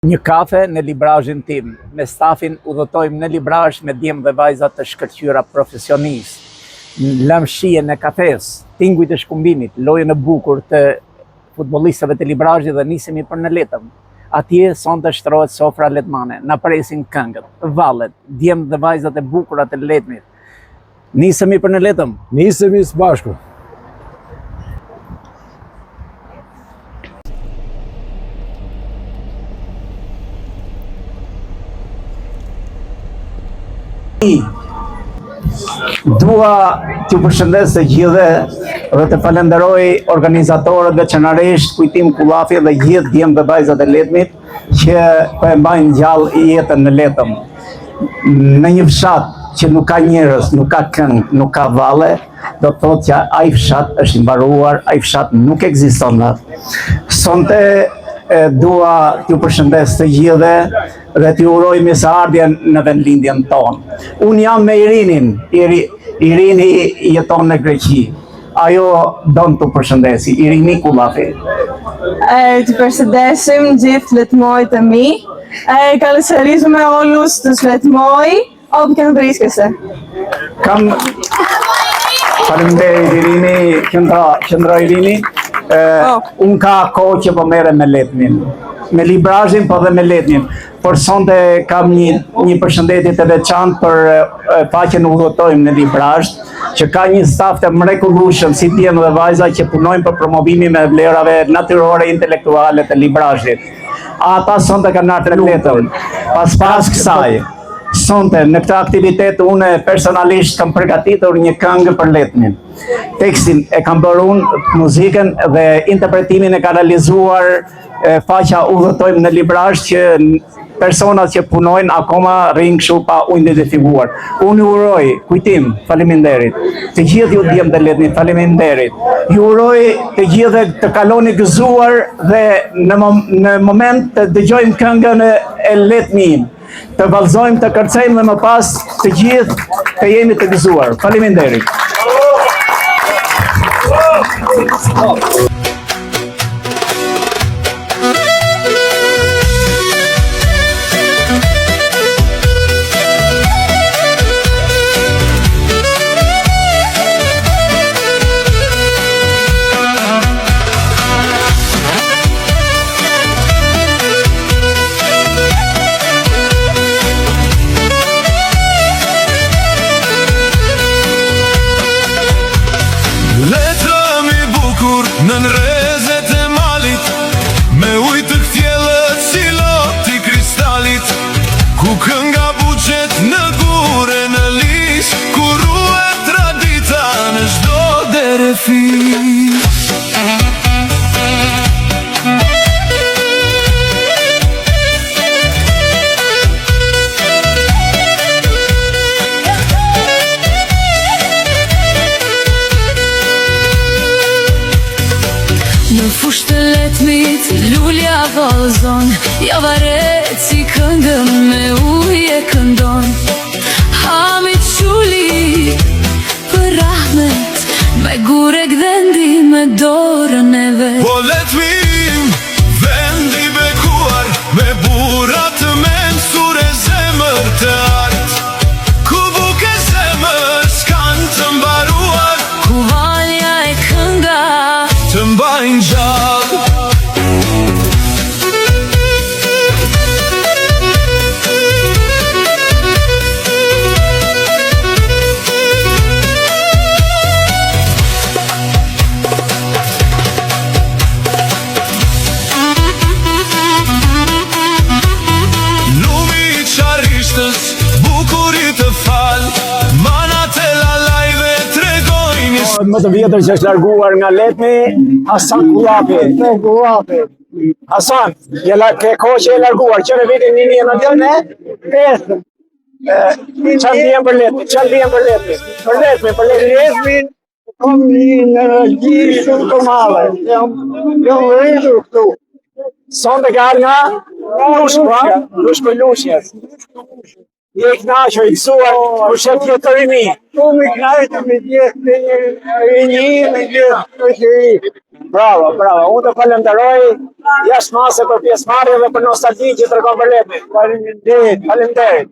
Një kafe në librazhin tim. Me stafin udhëtojmë në librazh me djemë dhe vajzat të shkëlqyra profesionistë. Lëm shijen e kafes, tingujt e shkumbimit, lojën e bukur të futbollistëve të librazhit dhe nisemi për në letëm. Atje sonte shtrohet sofra letmane, na presin këngët, vallet, djemë dhe vajzat e bukura të letmit. Nisemi për në letëm. Nisemi së bashku. Dua t'ju përshëndes të gjithë dhe të falenderoj organizatorët veçanërisht Kujtim Kullafi dhe gjithë djemë dhe vajzat e letmit që po e mbajnë gjallë jetën në letëm. Në një fshat që nuk ka njerëz, nuk ka këngë, nuk ka valle, do të thotë që ai fshat është i mbaruar, ai fshat nuk ekziston më. Sonte dua t'ju përshëndes të gjithë dhe t'ju uroj mirëseardhjen në vendlindjen tonë. Unë jam me Irinin. Irini jeton në Greqi. Ajo don t'u përshëndesi. Irini Kullafi. Të përshëndesim gjithë letmojt e mi. Kalësërizu me olus të sletmoj. O, për kënë briskese. Faleminderit Irini, qëndro Irini. Unë ka kohë që po merrem me letmin. Me librazhin, po dhe me letmin. Por sonte kam një përshëndetje të veçantë për faqen udhëtojmë në librazh, që ka një staf të mrekullueshëm si djemë dhe vajza që punojnë për promovimin e vlerave natyrore intelektuale të librazhit. Ata sonte kanë ardhur në letëm. Pas kësaj, sonte në këtë aktivitet unë personalisht kam përgatitur një këngë për letmin. Tekstin e kam bërë unë, muzikën dhe interpretimin e ka realizuar faqja udhëtojmë në librazh që personat që punojnë akoma rrinë kështu pa u identifikuar. Unë ju uroj Kujtim, faleminderit. Të gjithë ju djemë dhe letmit, faleminderit. Ju uroj të gjithë të kaloni gëzuar dhe në moment të dëgjojmë këngën e letmin, të vallëzojmë, të kërcejmë dhe më pas të gjithë të jemi të gëzuar. Faleminderit. Në nrezet e malit, me ujë të ktjellët si loti kristalit, ku kënga buqet në gure në lis, ku ruhet tradita në çdo derefis. Në fushë të letmit, lulja vallëzon, ja varet si këngën me ujë e këndon. Hamit quli për rahmet, me gure gdhendi me dorën e vet. Po letmim, vendi bekuar, me burat të mensur e zemër të artë, ku buke zemër s'kan të mbaruar, ku valja e kënga të mbajnë gjallë. Lumi i qarishtës, bukurit të falë, manat e lalaj dhe tregojnë. Më të vjetër që është larguar nga letmi, Hasan Kullafi. Hasan, ke kohë që e larguar, që në vitin 1995. Çfarë ndjen për letmin? Për letmin, kam një energji shumë të madhe. Jam rritur këtu. Sonte ka ardhur nga Lushkës. Je i kënaqur, i gëzuar, për shef jetërini. Unë i kënaqur me gjithë me një me gjithë shoqëri. Bravo. Unë të falenderoj jashtë mase për pjesëmarrje dhe për nostalgjinë që tregon për Letmin. Faleminderit.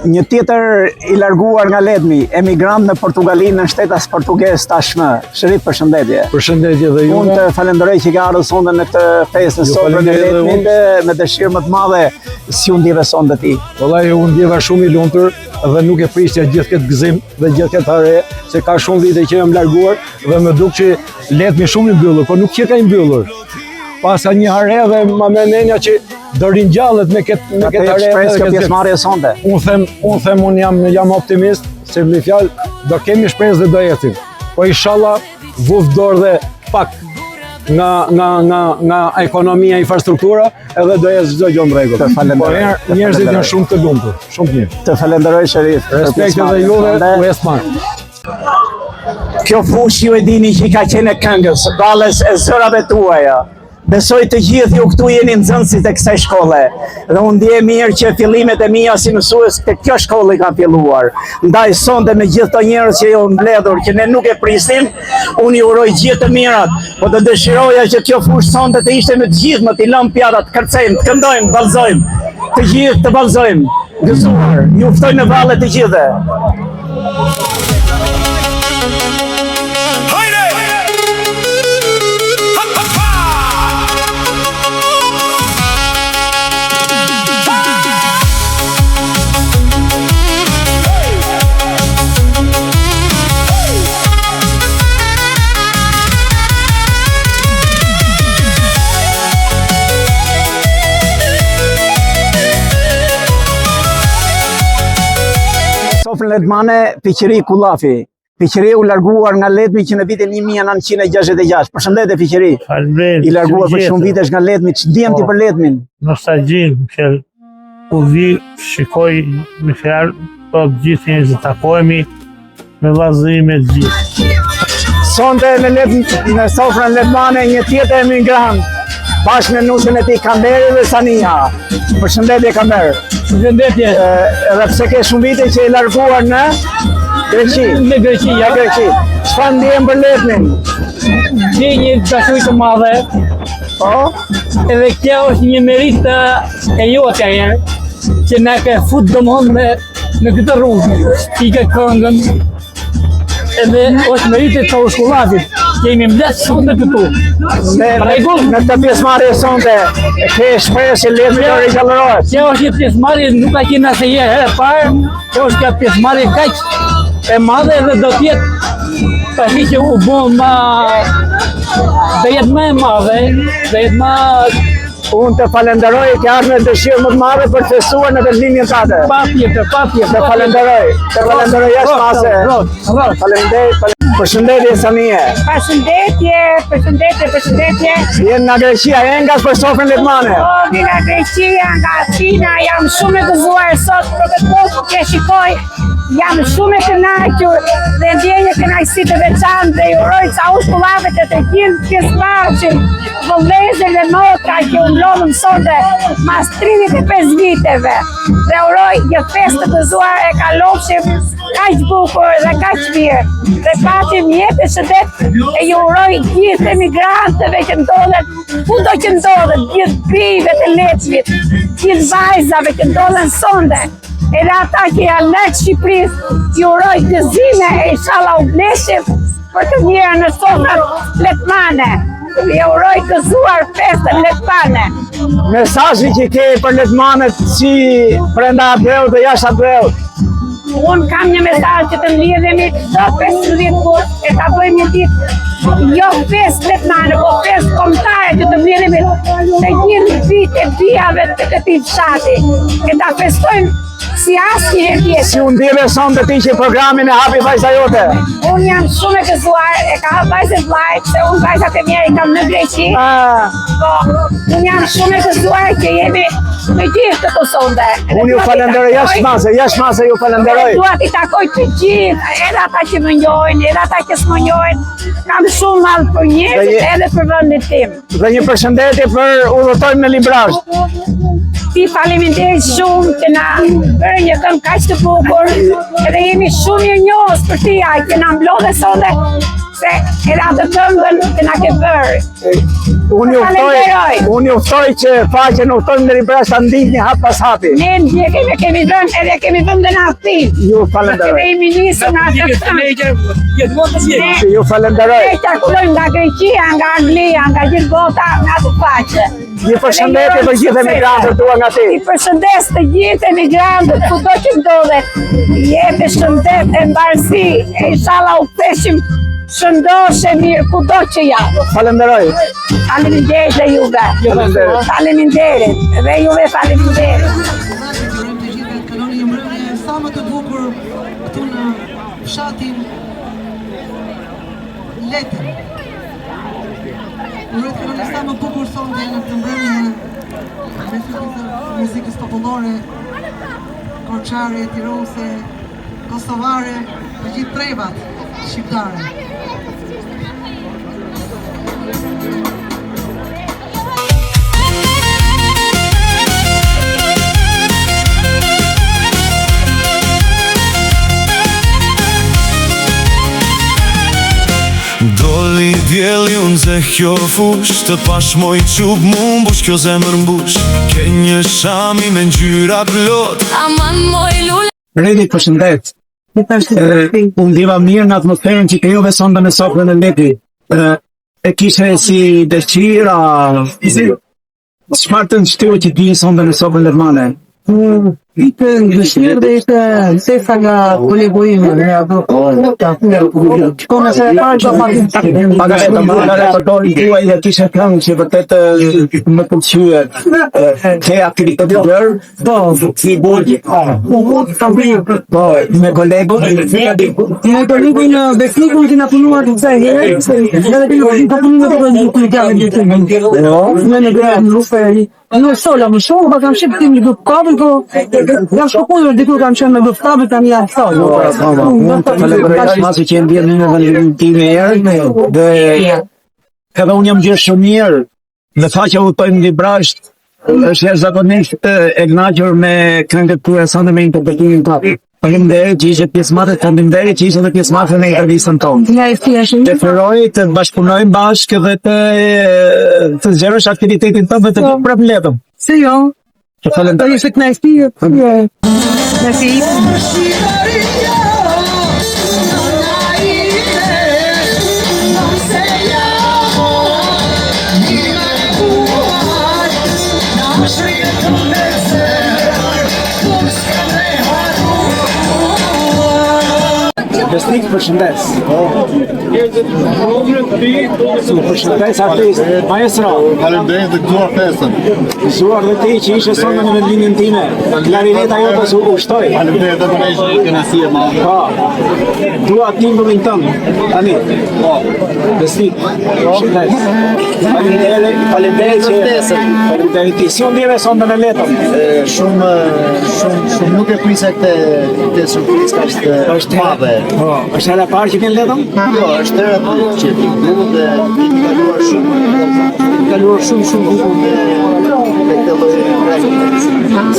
Një tjetër i larguar nga Letmi, emigrant në Portugali në shtetas portugez tashmë. Shërif, përshëndetje. Përshëndetje dhe ju. Unë të falenderoj që ka ardhur sonde në këtë festë në sotën e Letmit me dëshirë më të madhe si u ndjeve sonde ti. Vallahi unë ndjeva shumë i lumtur dhe nuk e prisja gjithë këtë gëzim dhe gjithë këtë hare, se ka shumë vite që jam larguar dhe më duk që Letmi shumë i mbyllur, por nuk që ka i mbyllur. Pasa një hare dhe ma menenja që do ringjallet me këtë hare. Shpresë kjo pjesëmarrje sonde. Unë jam optimist, se me fjalë do kemi shpresë dhe do ecim. Po inshallah vuf dorë dhe pak nga ekonomia, infrastruktura, edhe do ecë çdo gjë në rregull. Po njerëzit janë shumë të lumtur, shumë mirë. Të falenderoj Sherif. Respekt edhe juve, u esmar. Kjo fushë ju e dini që ka qenë këngës, balles e zërave tuaja. Besoj të gjithë ju këtu jeni nxënësit e kësaj shkolle dhe unë ndjej mirë që fillimet e mia si mësues te kjo shkollë kanë filluar. Ndaj sonde me gjithë të njerëz që ju mbledhur që ne nuk e prisnim, unë ju uroj gjithë të mirat, po të dëshiroja që kjo fushë sonde të ishte me të gjithë, më t'i lëm pjatat, kërcejmë, të këndojmë, ballzojmë, të gjithë të ballzojmë, gëzuar. Ju ftoj në valle të gjithë. Sofrën Letmane, Fiqeri Kullafi. Fiqeri u larguar nga Letmi që në vitin 1966. Përshëndetje Fiqeri. I larguar për shumë vitesh nga Letmi. Që ndjen ti për Letmin? Nostalgjin, që u vi, shikoj me fjalë, po gjithë njerëzit të takohemi me vllazëri me gjithë. Sonde në Sofrën Letmane një tjetër emigrant, bashkë me nusën e tij Kamberi dhe Sania. Përshëndetje Kamber. Përshëndetje. Edhe pse ke shumë vite që i larguar në Greqi. Në Greqi, ja. Çfarë ndjen për Letmin? Një dashuri të madhe. Po? Edhe kjo është një meritë e jote që na ka fut domthonjë në këtë rrugë. Tika këngën. Edhe është meritë të shkollavit. Kemi mbledh shumë të këtu. Në këtë pjesëmarrje sonde ke shpresë që Letmi do ringjallohet. Kjo është një pjesëmarrje nuk ka qenë asnjë herë parë. Kjo është një pjesëmarrje kaq e madhe dhe do të jetë pasi që u bë do jetë më e madhe, do jetë më. Unë të falenderoj që ardhë me dëshirë më të madhe për të festuar në vendlimin tate. Patjetër. Të falenderoj jashtë mase. Faleminderit. Përshëndetje Sanie. Përshëndetje. Jenë nga Greqia, jenë nga për Sofrën Letmane. Po, nga Greqia, nga Athina, jam shumë e gëzuar sot për këtë kohë që shikoj. Jam shumë e kënaqur dhe ndjej një kënaqësi të veçantë dhe uroj ca shkollave të gjithë pjesëmarrësit, vëllezër dhe motra që u mblodhën sonte mas 35 viteve. Dhe uroj një festë të gëzuar e kalofshim kaq bukur dhe kaq mirë. Dhe patim jetë e shëndet e ju uroj gjithë emigrantëve që ndodhen kudo që ndodhen, gjithë bijve të Letmit, gjithë vajzave që ndodhen sonde. Edhe ata që janë në Shqipërisë, ju uroj gëzime e inshallah u blesim për të mirën në Sofrën Letmane. Ju uroj gëzuar festën Letmane. Mesazhi që ke për Letmanet si brenda Abreut dhe jashtë Abreut. Unë kam një mesazh që të mlidhemi çdo 15 gusht e ta bëjmë një ditë jo festë Letmane, po festë kombëtare që të mlidhemi të gjithë vitë e bijave të këtij fshati. E ta festojmë si asnjë herë tjetër. Si u ndjeve sonde ti që programin e hapi vajza jote? Unë jam shumë e gëzuar, e ka hap vajzën vllajt, se unë vajzat e mia i kam në Greqi. Po, unë jam shumë e gëzuar që jemi me gjithë këto sonde. Unë ju falenderoj jashtë mase ju falenderoj. Dua t'i takoj të gjithë, edhe ata që më njohin, edhe ata që s'më njohin. Kam shumë madh për njerëzit edhe për vendin tim. Dhe një përshëndetje për udhëtojmë në Librazh. ti faleminderit shumë që na bërë një këngë kaq të bukur, edhe jemi shumë mirënjohës për ti, ai që na mblodhe sonte se edhe atë këngën që na ke bërë. Unë ju uftoj që faqen uftojmë në Libra sa ndihni hap pas hapi. Ne ndjekim e kemi dhënë edhe kemi dhënë dhe në aftin. Ju falenderoj. Dhe jemi nisur në atë këngë. Ju falenderoj. Ne qarkullojmë nga Greqia, nga Anglia, nga gjithë bota në atë faqe. Ju përshëndetje për gjithë emigrantët tua nga ti. I përshëndes të gjithë emigrantët kudo që ndodhet. Jepi shëndet e mbarësi, e inshallah u ktheshim shëndoshe mirë kudo që janë. Falenderoj. Faleminderit dhe juve. Faleminderit. Dhe juve faleminderit. Urojmë të gjithëve të kaloni një mbrëmje sa më të bukur këtu në fshatin Letën. Uroj të kaloni sa më bukur sonte në këtë mbrëmje me muzikës popullore, korçare, tirose, kosovare, të gjithë trevat shqiptare. Doli djeli unë ze kjo fush, të pashmoj qub mu mbush kjo zemër mbush, ke një shami me ngjyra plot. Aman moj lule. Redi, përshëndet. Unë diva mirë në atmosferën që krijove sonte në sofrën e Lepi. E kishe si dëshira, çfarë të nështyrë që ti sonte në sofrën e Letmane? Ishte dëshirë dhe ishte sesa nga kolegu ime, ne ato shkona se e parë që Paga e të mëllare për dori tuaj dhe kishe këngë që vërtet më pëlqyer. Ke aktivitet të bërë? Po, si burgji. Po, me kolegun? Me kolegun Besnikun që na punuar të kësaj herë, edhe ka punuar të bëjnë non solo, më shumë, pa kam shqip tim një grupë kabel, po jam shkopullur dikur kam qenë me grupë kabel, kam ja solo. Masi që e mbjerë në vendimin time herë, dhe edhe unë jam gjithë shumë mirë, dhe faqja u tojmë në Librasht, është jashtëzakonisht e kënaqur me këngët tuaja sonte me interpretimin tuaj. Faleminderit që ishe pjesëmarrës, faleminderit që ishe dhe pjesëmarrës në intervistën tonë. Preferoj të bashkëpunojmë bashkë dhe të zgjerosh aktivitetin tënd dhe të prap letëm. Se jo. Të falenderoj. Ishte kënaqësi. Merci. Besnik, përshëndes. Përshëndes artist, maestro. Faleminderit dhe gëzuar festën. Gëzuar dhe ti që ishe sonte në vendlindjen time. Klarineta jote u ushtoi. Faleminderit dhe për një kënaqësi e madhe. Po. Dua timbullin tënd. Tani. Po. Besnik. Përshëndes. Faleminderit që faleminderit ti. Si u ndjeve sonte në Letën? Shumë nuk e prisja këtë surprizë kaq të madhe. Po, është hera parë që kënë Letën? Jo, është hera parë që ti dhe kaluar shumë bukur me këtë lloj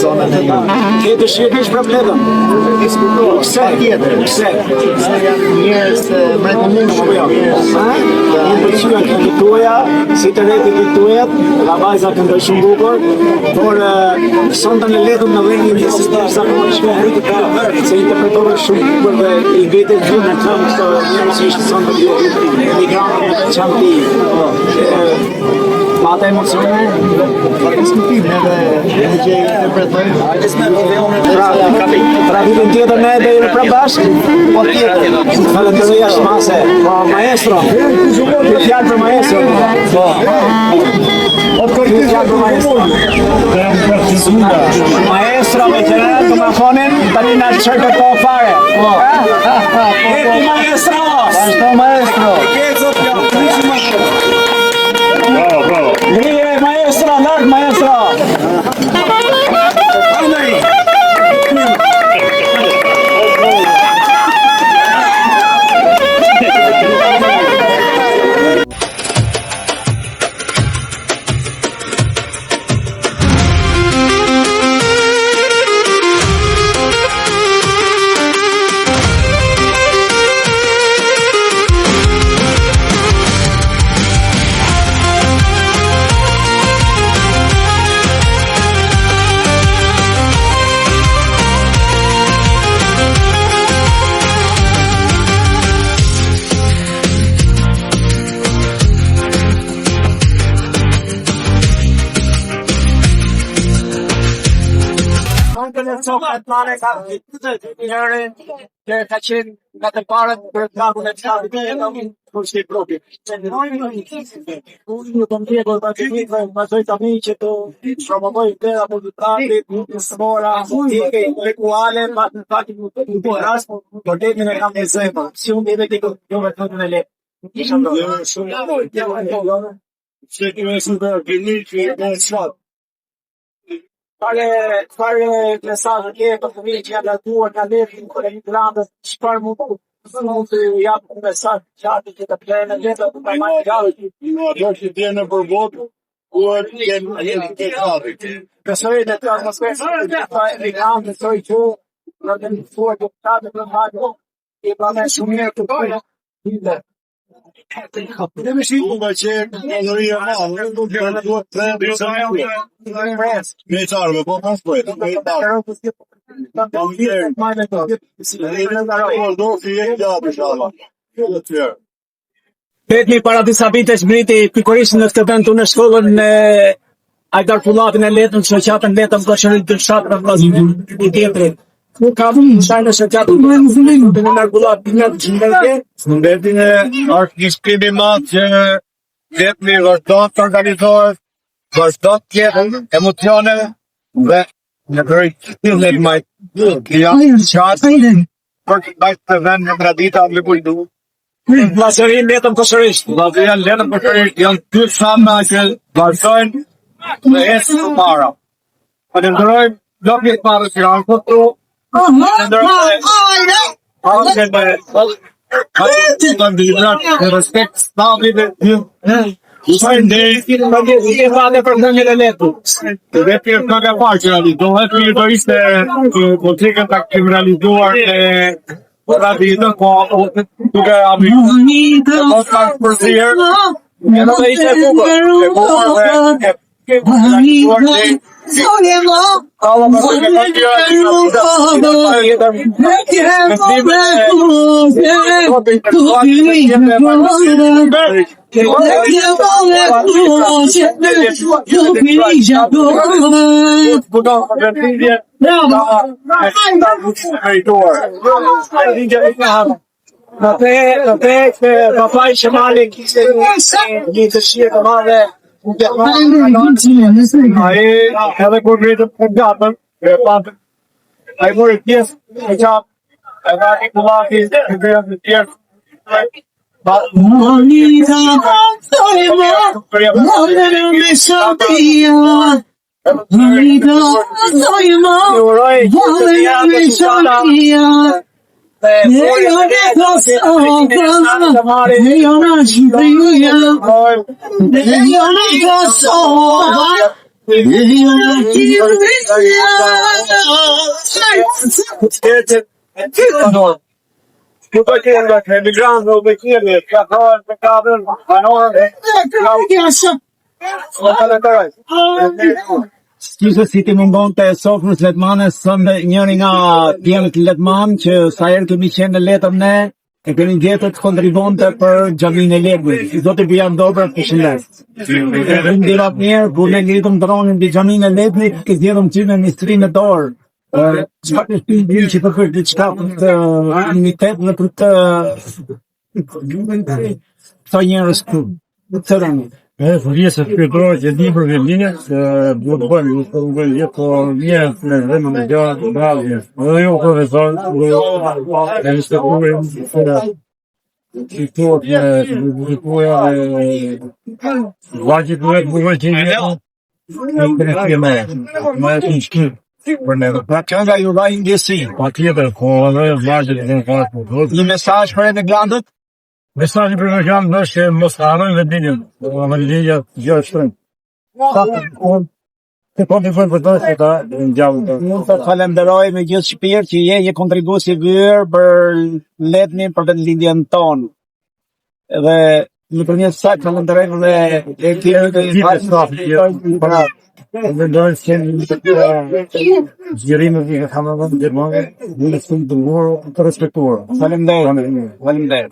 zonën e ju. Ke dëshirë të prap Letën? Pse? Pse janë njerëz mrekullueshëm. Një pëlqyen këngët tuaja, si të reti të tuajat, nga vajza këndoj shumë bukur, por sonte në Letën në vendin një sa më shkoj rritë ka se interpretove shumë bukur dhe i vete gjithë në këngë këto njerëz që ishte sonte emigrantë në Çanti. Mata emocione, Diskutim edhe që interpretoj. Pra vitën tjetër ne dhe jemi pra bashkë? Po tjetër. Falenderoj jashtë mase. Po, maestro. Fjalë për maestro. Po. Fjalë për maestro. Maestro me që në tomafonin, tani në qërë të fare. Po. Eti maestro! Bashto maestro! Bravo. Grije maestro, larg maestro! të lehtësoj Letmane ka njëri që ka qenë nga të parët për të kapur në çfarë për si propi. Unë do të ndjeko të atyve, pasoj tani që të promovoj të apo të tati, smora, tike, intelektuale, ma në fakt në të rast, për detin e kam në zemë, si unë dhe të jo me të në le. Se të me super gëni që e në sot. Fare mesazhe ke për të mirë që janë datuar nga lefin kër e një gradës, çfarë mund të japë një mesazh qartë që të plenë letra të më majë gallë. Jo që t'je në përbotë, kur jenë të kafit. Besoj dhe të atmosferë të e gradë, besoj që në të një fuar të të të hajë, e pra me shumë mirë të përë, Dhe me shiku nga qenë në nëria ma, në do të kërë duhet të me qarëve, po pas për e të me qarë. Petmi para disa vitesh mbriti pikërisht në këtë vend në shkollën në Ajdar Pullatin e letën, shoqatën letën koshërit të shatrë i tjetërit. Nuk ka shajnë shoqatën në Argullat në Gjimberke. Në vetin e është një shkrimi matë që letëmi vazhdojnë të organizohet, vazhdojnë tjetën emocione dhe në kërëj të letë majtë. Janë qatë për të bajtë të vend në tradita me kujdu. Vllazërin letën koshërisht. Vllazërin letën koshërisht janë dy sama që vazhdojnë dhe esë të para. Falenderojmë blokit parë që janë këtu. Respekt statit e për këngën e letën. dhe pjerë këngë e parë që realizohet, do ishte politikën të kriminalizuar e raditën, po duke amikë e mos kanë përzirë, edhe dhe ishte bukër dhe kriminalizuar dhe alla më të papaj Shemali kishte një të shirë të madhe. Edhe kur gritëm për gatën, a i mori pjesë në qatë, edhe a i kullati në gritëm në tjerë. Qyse si ti mungon të Sofrës Letmanes, sënde njëri nga djemët Letman, që sa herë kemi qenë në letëm ne, e kemi gjetur të kontribonte për xhamin e Legujt. Zoti Bijan Dobra, përshëndes. Ndirat mirë, kur ne ngritëm dronin mbi xhamin e Legujt, ke zgjedhëm ty me ministrinë e dorë. Çfarë të shpindim që për diçka për të animitet në për të këto njerëz këtu. Të rënë. Fërjesë shpirtërore që di për Vjelinja, se duhet të bëjmë, jetë njerët në zemë në gjatë, bravo. Dhe jo profesor, e në shtetujëm, që këtuat me bukuja e vajqit në vetë bukoj që një jetë, në kërëtje me e të në shkirë. Për në dhe. Pra kënga ju rajnë gjësi. Pa tjetër, ko dhe vajqit e në farë për. Një mesazh për emigrantët? Mesazhi për emigrantët është që mos të harrojnë vendinjen, ama lidhja gjë shtrenjtë. Të kontribuojnë për të se ta në gjallë të. Unë të falenderoj me gjithë shpirë që je një kontribues i vyrë për letnin për vendlindjen tonë. Dhe në përmjet saj falenderojmë dhe e tjerë të Vendojnë që kemi zgjerimet që kanë dhënë Gjermania, në shumë të mërë të respektuar. Faleminderit.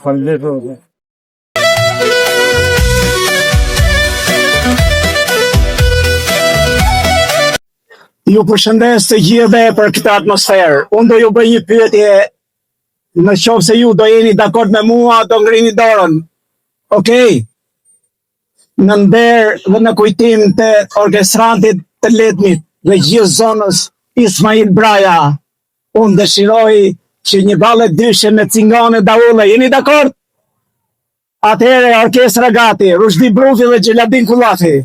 Ju përshëndes të gjithëve për këtë atmosferë. Unë do ju bëj një pyetje, në qoftë se ju do jeni dakord me mua, do ngrini dorën. Okej? Në nder dhe në kujtim të orkestrantit të Letmit dhe gjithë zonës Ismail Braja, unë dëshiroj që një ballet dyshe me cingane daulle. Jeni dakord? Atëhere orkestra gati, Rushdi Brufi dhe Gjeladin Kullafi.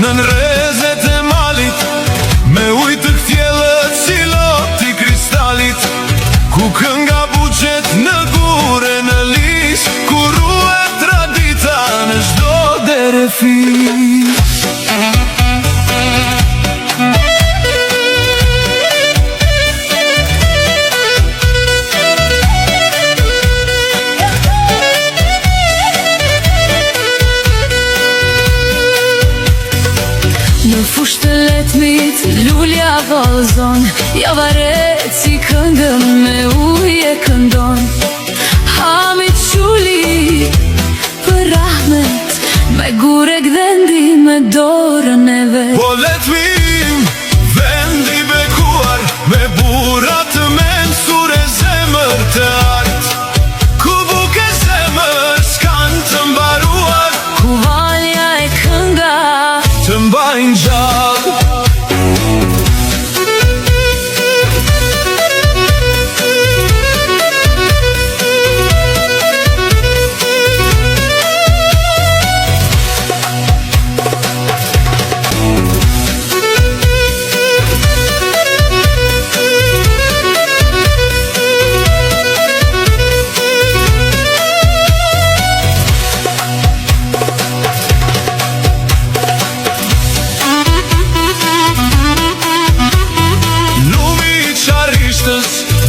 Në nërezet e malit, me ujtë të këtjelët si loti kristalit, ku kënga buqet në gure në lish, ku ruet tradita në shdo dere fish. Në fushë të Letmit, lulja vallëzon, ja varet si këngën me ujë e këndon. Hamit Quli, për rahmet, me gure gdhendi me dorën e vet. Po Letmim, vendi gjallë.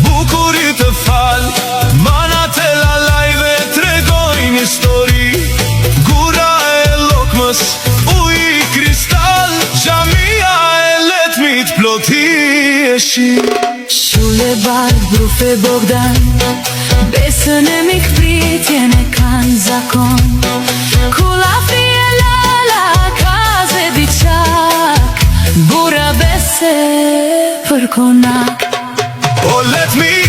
Bukurit të fal, manat e lalajve tregojnë histori. Gura e lokmës, uji kristal, xhamia e letmit ploti e shi. Shule, bar, brufe, Bogdan, besën e mikpritjen e kanë zakon. Kulafi e lala, kaze diçak, bura bese për konak. Oh, let me